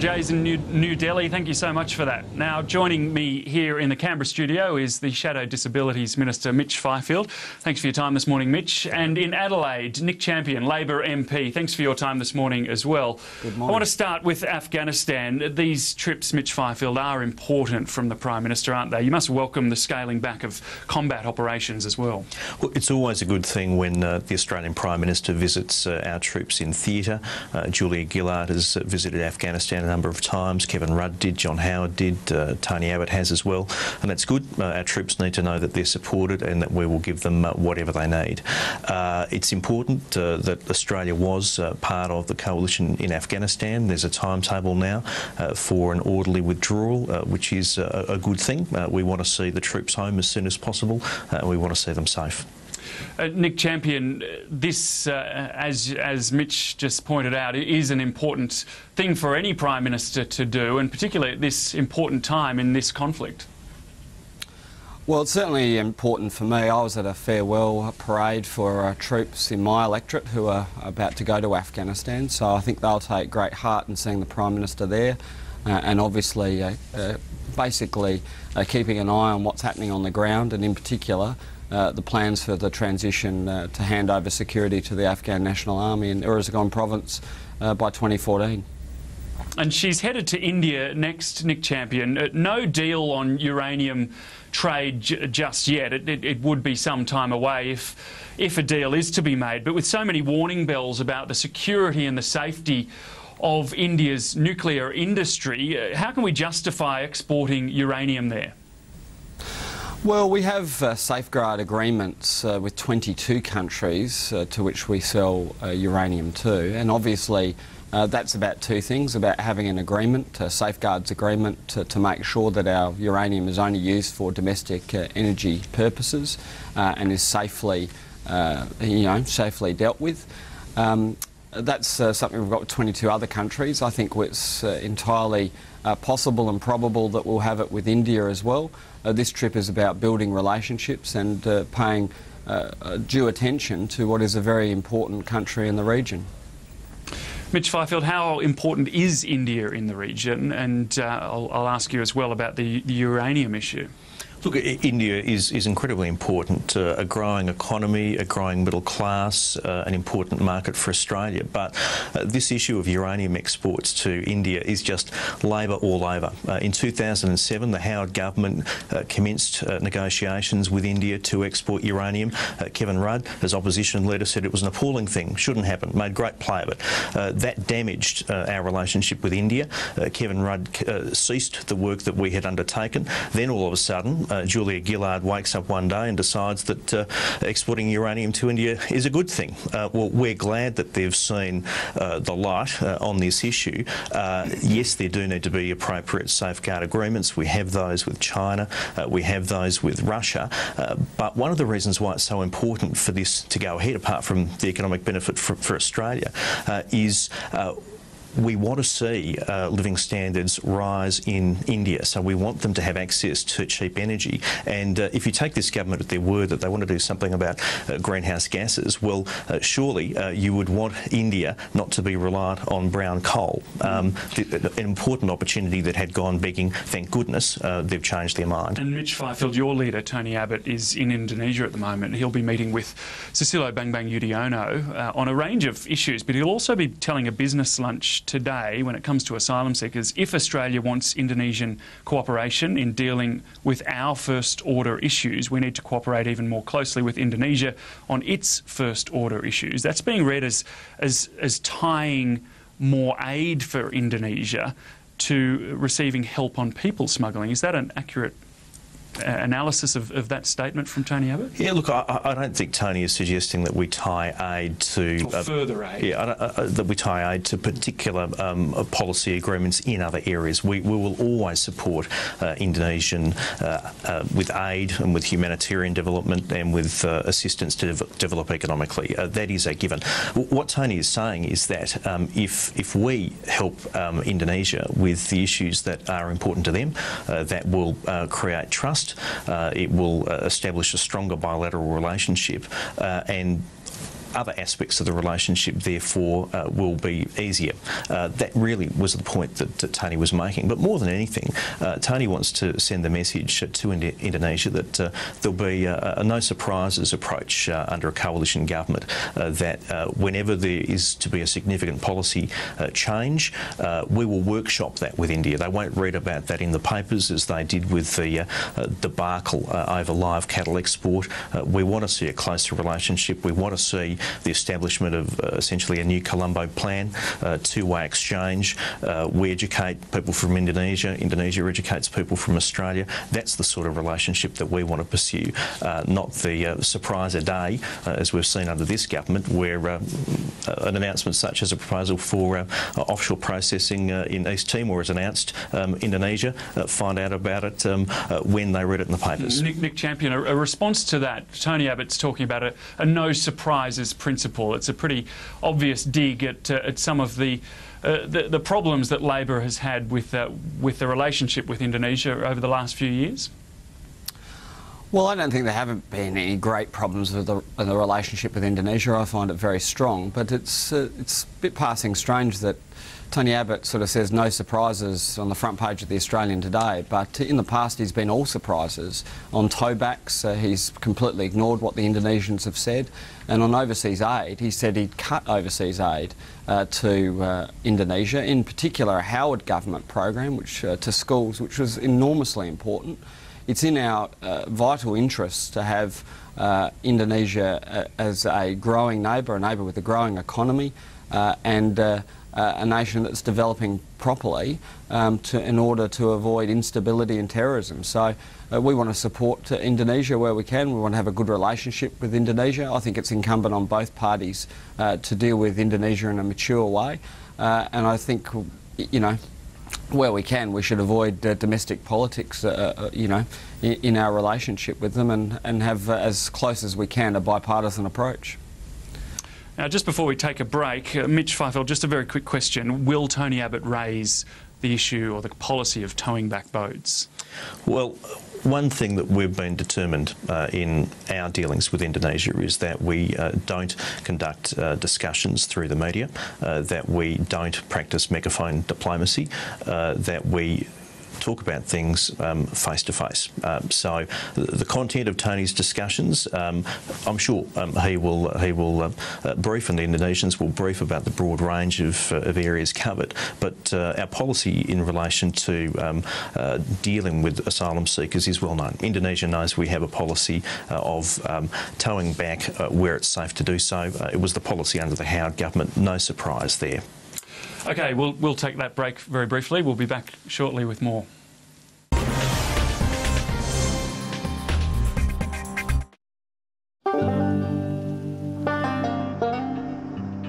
Jay's in New Delhi, thank you so much for that. Now, joining me here in the Canberra studio is the Shadow Disabilities Minister, Mitch Fifield. Thanks for your time this morning, Mitch. And in Adelaide, Nick Champion, Labor MP. Thanks for your time this morning as well. Good morning. I want to start with Afghanistan. These trips, Mitch Fifield, are important from the Prime Minister, aren't they? You must welcome the scaling back of combat operations as well. Well, it's always a good thing when the Australian Prime Minister visits our troops in theatre. Julia Gillard has visited Afghanistan a number of times. Kevin Rudd did, John Howard did, Tony Abbott has as well, and that's good. Our troops need to know that they're supported and that we will give them whatever they need. It's important that Australia was part of the coalition in Afghanistan. There's a timetable now for an orderly withdrawal, which is a good thing. We want to see the troops home as soon as possible. We want to see them safe. Nick Champion, this, as Mitch just pointed out, is an important thing for any Prime Minister to do, and particularly at this important time in this conflict. Well, it's certainly important for me. I was at a farewell parade for troops in my electorate who are about to go to Afghanistan, so I think they'll take great heart in seeing the Prime Minister there, and obviously basically keeping an eye on what's happening on the ground, and in particular the plans for the transition to hand over security to the Afghan National Army in Uruzgan province by 2014. And she's headed to India next, Nick Champion. No deal on uranium trade just yet. It would be some time away if a deal is to be made. But with so many warning bells about the security and the safety of India's nuclear industry, how can we justify exporting uranium there? Well, we have safeguard agreements with 22 countries to which we sell uranium to, and obviously that's about two things: about having an agreement, a safeguards agreement, to make sure that our uranium is only used for domestic energy purposes and is safely, safely dealt with. That's something we've got with 22 other countries. I think it's entirely possible and probable that we'll have it with India as well. This trip is about building relationships and paying due attention to what is a very important country in the region. Mitch Fifield, how important is India in the region? And I'll ask you as well about the uranium issue. Look, India is incredibly important. A growing economy, a growing middle class, an important market for Australia. But this issue of uranium exports to India is just Labor all over. In 2007, the Howard government commenced negotiations with India to export uranium. Kevin Rudd, as opposition leader, said it was an appalling thing, shouldn't happen, made great play of it. That damaged our relationship with India. Kevin Rudd ceased the work that we had undertaken. Then all of a sudden, Julia Gillard wakes up one day and decides that exporting uranium to India is a good thing. Well, we're glad that they've seen the light on this issue. Yes, there do need to be appropriate safeguard agreements. We have those with China, we have those with Russia, but one of the reasons why it's so important for this to go ahead, apart from the economic benefit for Australia, is we want to see living standards rise in India, so we want them to have access to cheap energy. And if you take this government at their word that they want to do something about greenhouse gases, well, surely you would want India not to be reliant on brown coal. An important opportunity that had gone begging, thank goodness, they've changed their mind. And Mitch Fifield, your leader, Tony Abbott, is in Indonesia at the moment. He'll be meeting with Susilo Bambang Yudhoyono on a range of issues, but he'll also be telling a business lunch today when it comes to asylum seekers if Australia wants Indonesian cooperation in dealing with our first order issues. We need to cooperate even more closely with Indonesia on its first order issues. That's being read as tying more aid for Indonesia to receiving help on people smuggling. Is that an accurate analysis of that statement from Tony Abbott? Yeah, look, I don't think Tony is suggesting that we tie aid to further aid. Yeah, that we tie aid to particular policy agreements in other areas. We will always support Indonesian with aid and with humanitarian development and with assistance to develop economically. That is a given. What Tony is saying is that if we help Indonesia with the issues that are important to them, that will create trust. It will establish a stronger bilateral relationship and other aspects of the relationship, therefore, will be easier. That really was the point that Tony was making. But more than anything, Tony wants to send the message to Indonesia that there'll be a no surprises approach under a coalition government, that whenever there is to be a significant policy change, we will workshop that with India. They won't read about that in the papers as they did with the debacle over live cattle export. We want to see a closer relationship. We want to see the establishment of essentially a new Colombo plan, two-way exchange. We educate people from Indonesia. Indonesia educates people from Australia. That's the sort of relationship that we want to pursue, not the surprise a day, as we've seen under this government, where an announcement such as a proposal for offshore processing in East Timor is announced. Indonesia find out about it when they read it in the papers. Nick Champion, a response to that, Tony Abbott's talking about a no surprises principle. It's a pretty obvious dig at some of the problems that Labor has had with the relationship with Indonesia over the last few years. Well, I don't think there haven't been any great problems with the relationship with Indonesia. I find it very strong, but it's a bit passing strange that Tony Abbott sort of says no surprises on the front page of the Australian today, but in the past he's been all surprises. On towbacks, he's completely ignored what the Indonesians have said, and on overseas aid, he said he'd cut overseas aid to Indonesia, in particular a Howard government program to schools, which was enormously important. It's in our vital interests to have Indonesia as a growing neighbour, a neighbour with a growing economy, and a nation that's developing properly in order to avoid instability and terrorism. So we want to support Indonesia where we can. We want to have a good relationship with Indonesia. I think it's incumbent on both parties to deal with Indonesia in a mature way. And I think, you know, where we can, we should avoid domestic politics, you know, in our relationship with them, and have as close as we can a bipartisan approach. Now, just before we take a break, Mitch Fifield, just a very quick question. Will Tony Abbott raise the issue or the policy of towing back boats? Well, one thing that we've been determined in our dealings with Indonesia is that we don't conduct discussions through the media, that we don't practice megaphone diplomacy, that we talk about things face to face. So the content of Tony's discussions, I'm sure he will brief, and the Indonesians will brief about the broad range of areas covered. But our policy in relation to dealing with asylum seekers is well known. Indonesia knows we have a policy of towing back where it's safe to do so. It was the policy under the Howard government. No surprise there. Okay, we'll take that break very briefly. We'll be back shortly with more.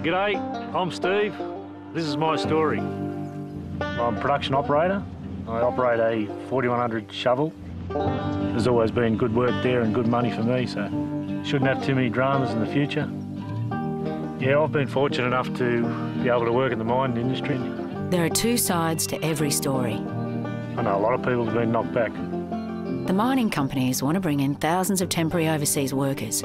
G'day, I'm Steve. This is my story. I'm a production operator. I operate a 4100 shovel. There's always been good work there and good money for me, so shouldn't have too many dramas in the future. Yeah, I've been fortunate enough to be able to work in the mining industry. There are two sides to every story. I know a lot of people have been knocked back. The mining companies want to bring in thousands of temporary overseas workers,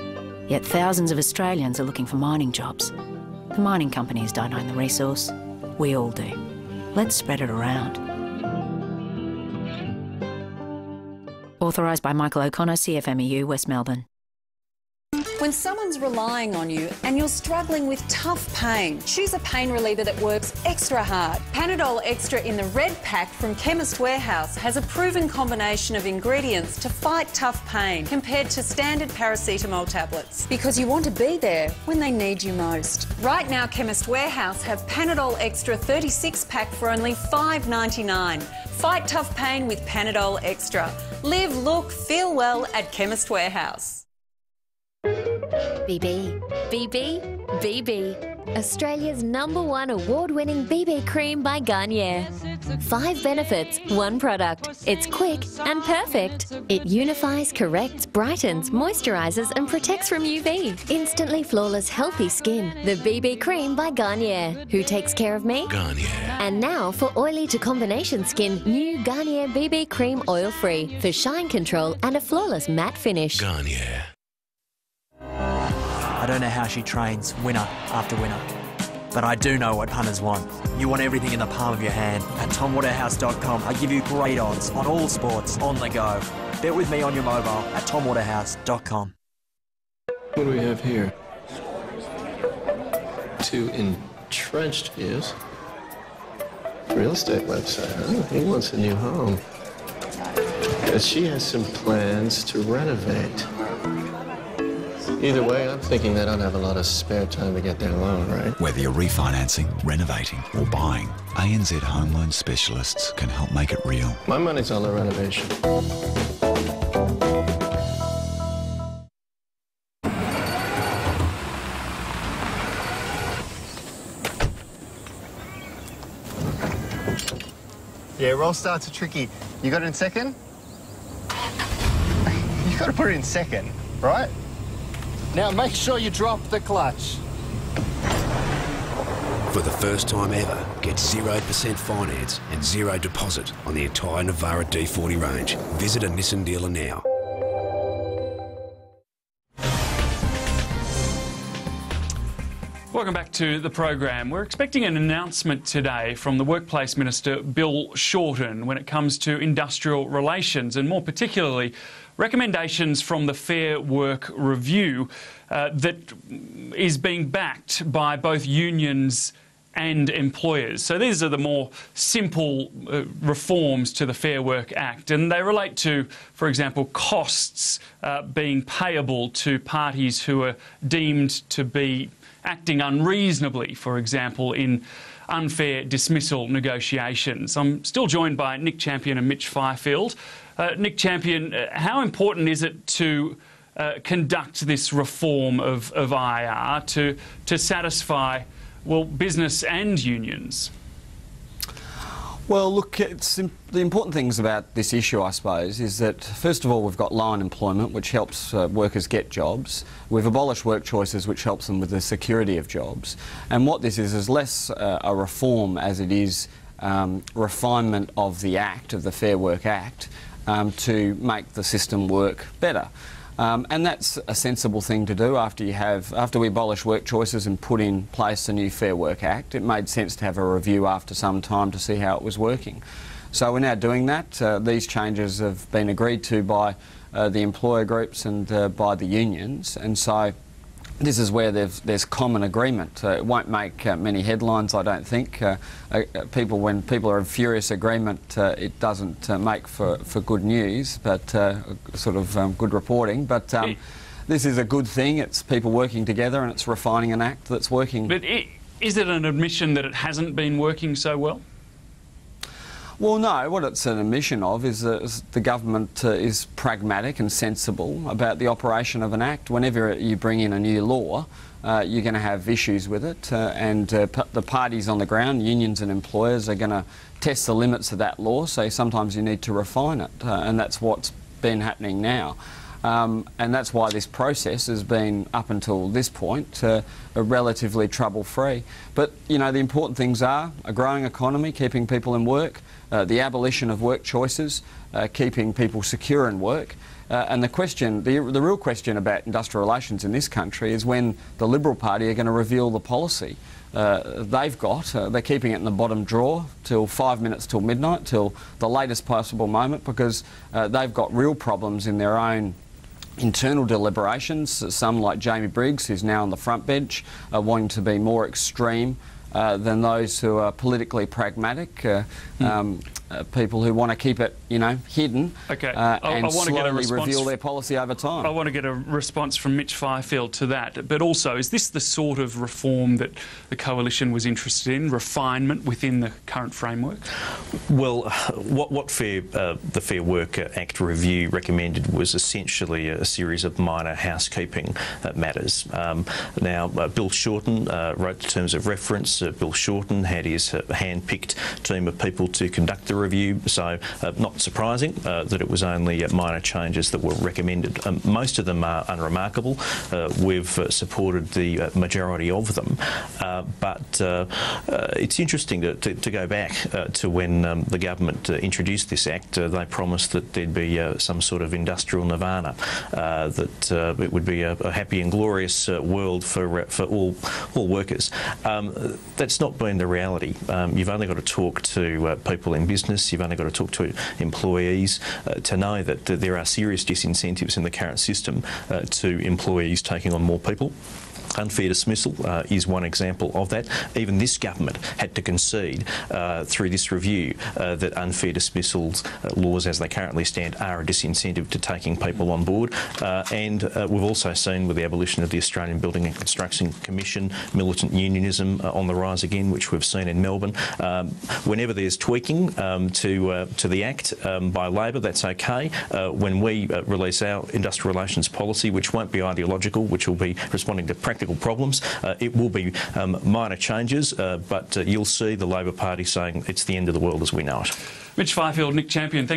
yet thousands of Australians are looking for mining jobs. The mining companies don't own the resource. We all do. Let's spread it around. Authorised by Michael O'Connor, CFMEU, West Melbourne. When someone's relying on you and you're struggling with tough pain, choose a pain reliever that works extra hard. Panadol Extra in the red pack from Chemist Warehouse has a proven combination of ingredients to fight tough pain compared to standard paracetamol tablets, because you want to be there when they need you most. Right now, Chemist Warehouse have Panadol Extra 36-pack for only $5.99. Fight tough pain with Panadol Extra. Live, look, feel well at Chemist Warehouse. BB, BB, BB. Australia's #1 award-winning BB cream by Garnier. 5 benefits, 1 product. It's quick and perfect. It unifies, corrects, brightens, moisturises and protects from UV. Instantly flawless, healthy skin. The BB cream by Garnier. Who takes care of me? Garnier. And now for oily to combination skin, new Garnier BB cream oil-free for shine control and a flawless matte finish. Garnier. I don't know how she trains winner after winner. But I do know what punters want. You want everything in the palm of your hand. At TomWaterhouse.com, I give you great odds on all sports on the go. Bet with me on your mobile at TomWaterhouse.com. What do we have here? 2 entrenched views. Real estate website, huh? He wants a new home. She has some plans to renovate. Either way, I'm thinking they don't have a lot of spare time to get their loan, right? Whether you're refinancing, renovating or buying, ANZ Home Loan Specialists can help make it real. My money's on the renovation. Yeah, roll starts are tricky. You got it in second? You got to put it in second, right? Now make sure you drop the clutch. For the first time ever, get 0% finance and 0 deposit on the entire Navara D40 range. Visit a Nissan dealer now. Welcome back to the program. We're expecting an announcement today from the Workplace Minister, Bill Shorten, when it comes to industrial relations and more particularly recommendations from the Fair Work Review that is being backed by both unions and employers. So these are the more simple reforms to the Fair Work Act, and they relate to, for example, costs being payable to parties who are deemed to be acting unreasonably, for example, in unfair dismissal negotiations. I'm still joined by Nick Champion and Mitch Fifield. Nick Champion, how important is it to conduct this reform of IR to satisfy, well, business and unions? Well, look, the important things about this issue, I suppose, is that, first of all, we've got low unemployment, which helps workers get jobs. We've abolished work choices, which helps them with the security of jobs. And what this is less a reform as it is refinement of the Act, of the Fair Work Act, to make the system work better. And that's a sensible thing to do after we abolish work choices and put in place the new Fair Work Act. It made sense to have a review after some time to see how it was working. So we're now doing that. These changes have been agreed to by the employer groups and by the unions, and so this is where there's common agreement. It won't make many headlines, I don't think. When people are in furious agreement, it doesn't make for good news, but sort of good reporting. But this is a good thing. It's people working together and it's refining an act that's working. But is it an admission that it hasn't been working so well? Well, no. What it's an admission of is that the government is pragmatic and sensible about the operation of an act. Whenever you bring in a new law, you're going to have issues with it, and the parties on the ground, unions and employers, are going to test the limits of that law, so sometimes you need to refine it, and that's what's been happening now. And that's why this process has been, up until this point, relatively trouble-free. But, you know, the important things are a growing economy, keeping people in work, the abolition of work choices, keeping people secure in work. And the real question about industrial relations in this country is when the Liberal Party are going to reveal the policy they've got. They're keeping it in the bottom drawer till 5 minutes till midnight, till the latest possible moment, because they've got real problems in their own internal deliberations. Some, like Jamie Briggs, who's now on the front bench, are wanting to be more extreme than those who are politically pragmatic, people who want to keep it, you know, hidden, and slowly reveal their policy over time. I want to get a response from Mitch Fifield to that. But also, is this the sort of reform that the Coalition was interested in, refinement within the current framework? Well, what the Fair Work Act review recommended was essentially a series of minor housekeeping matters. Now, Bill Shorten wrote the terms of reference. Bill Shorten had his hand-picked team of people to conduct the the review, so not surprising that it was only minor changes that were recommended. Most of them are unremarkable. We've supported the majority of them, but it's interesting to go back to when the government introduced this Act. They promised that there'd be some sort of industrial nirvana, that it would be a happy and glorious world for all workers. That's not been the reality. You've only got to talk to people in business, you've only got to talk to employees to know that there are serious disincentives in the current system to employees taking on more people. Unfair dismissal is one example of that. Even this government had to concede through this review that unfair dismissals laws as they currently stand are a disincentive to taking people on board. And we've also seen with the abolition of the Australian Building and Construction Commission, militant unionism on the rise again, which we've seen in Melbourne. Whenever there's tweaking to the Act by Labor, that's okay. When we release our industrial relations policy, which won't be ideological, which will be responding to practical problems, it will be minor changes, but you'll see the Labor Party saying it's the end of the world as we know it. Mitch Fifield, Nick Champion, thank